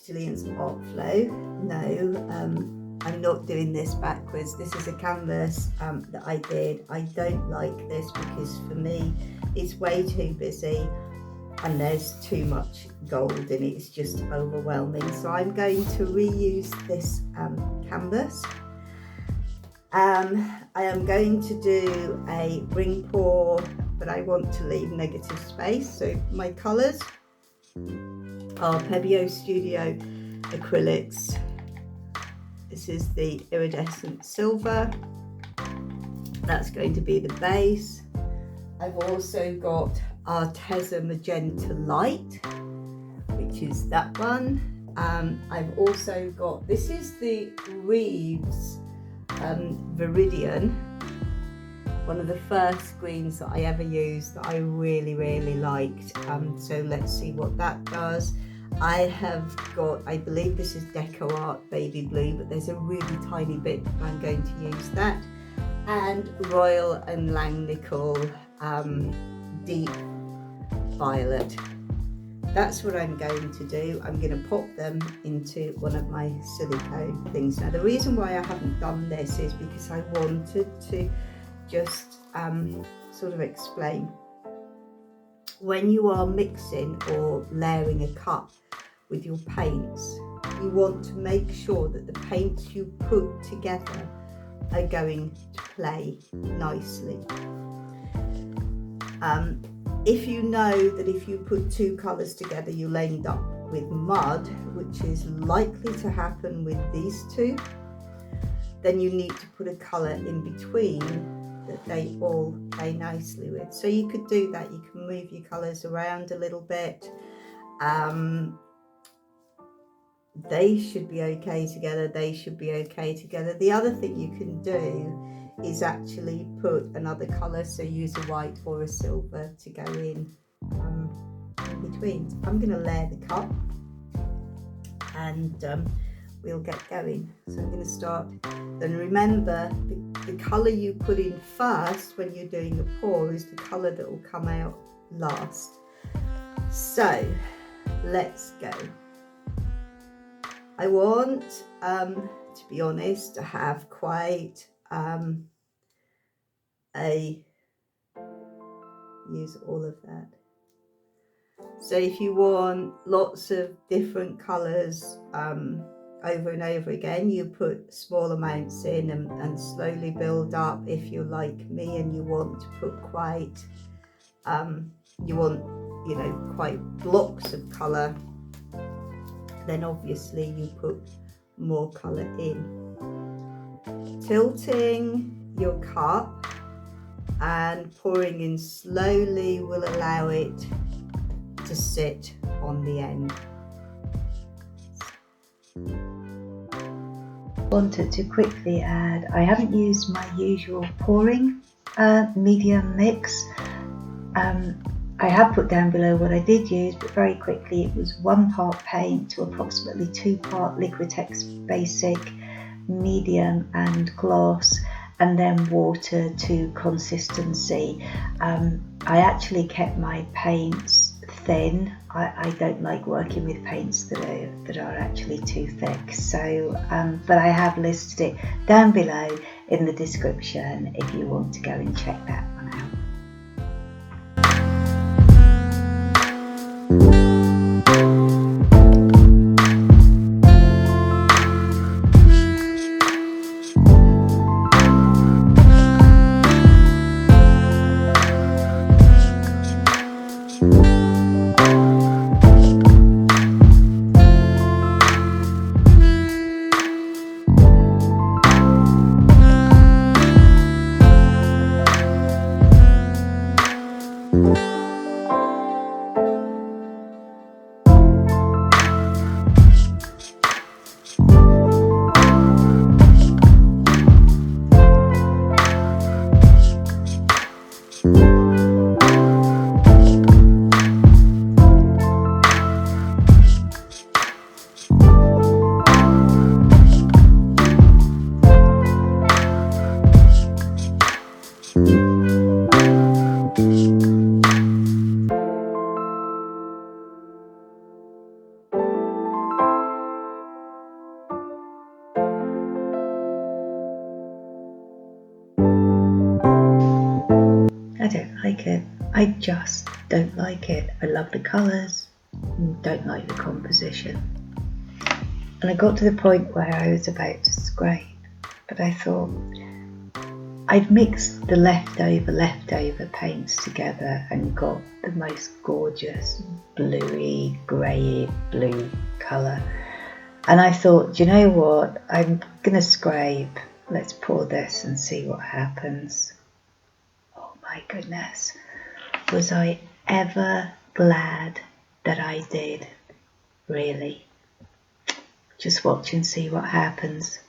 gillianartflow. No, I'm not doing this backwards. This is a canvas that I did. I don't like this because for me it's way too busy and there's too much gold in it. It's just overwhelming. So I'm going to reuse this canvas. I am going to do a ring pour, but I want to leave negative space. So my colours are Pebeo Studio Acrylics. This is the iridescent silver. That's going to be the base. I've also got Arteza Magenta Light, which is that one. I've also got, this is the Reeves Viridian, one of the first greens that I ever used that I really liked. So let's see what that does. I have got, I believe this is DecoArt Baby Blue, but there's a really tiny bit, I'm going to use that. And Royal and Langnickle Deep Violet. That's what I'm going to do. I'm going to pop them into one of my silicone things. Now the reason why I haven't done this is because I wanted to just sort of explain. When you are mixing or layering a cup with your paints, you want to make sure that the paints you put together are going to play nicely. If you know that if you put two colours together you'll end up with mud, which is likely to happen with these two, then you need to put a colour in between that they all play nicely with. So you could do that, you can move your colours around a little bit. They should be okay together, they should be okay together. The other thing you can do is actually put another colour, so use a white or a silver to go in between. I'm going to layer the cup and we'll get going. So I'm going to start. Then remember, the colour you put in first when you're doing the pour is the colour that will come out last. So let's go. I want, to be honest, to have quite use all of that. So if you want lots of different colours over and over again, you put small amounts in and slowly build up. If you're like me and you want to put quite, you want, you know, quite blocks of colour, then obviously you put more colour in. Tilting your cup and pouring in slowly will allow it to sit on the end. Wanted to quickly add, I haven't used my usual pouring medium mix. I have put down below what I did use, but very quickly it was 1 part paint to approximately 2 part Liquitex basic, medium and gloss, and then water to consistency. I actually kept my paints thin. I don't like working with paints that are actually too thick. So, but I have listed it down below in the description if you want to go and check that one out. I don't like it. I just don't like it. I love the colours, don't like the composition. And I got to the point where I was about to scrape, but I thought I'd mixed the leftover paints together and got the most gorgeous bluey, grey blue colour. And I thought, do you know what? I'm gonna scrape. Let's pour this and see what happens. Oh my goodness. Was I ever glad that I did? Really? Just watch and see what happens.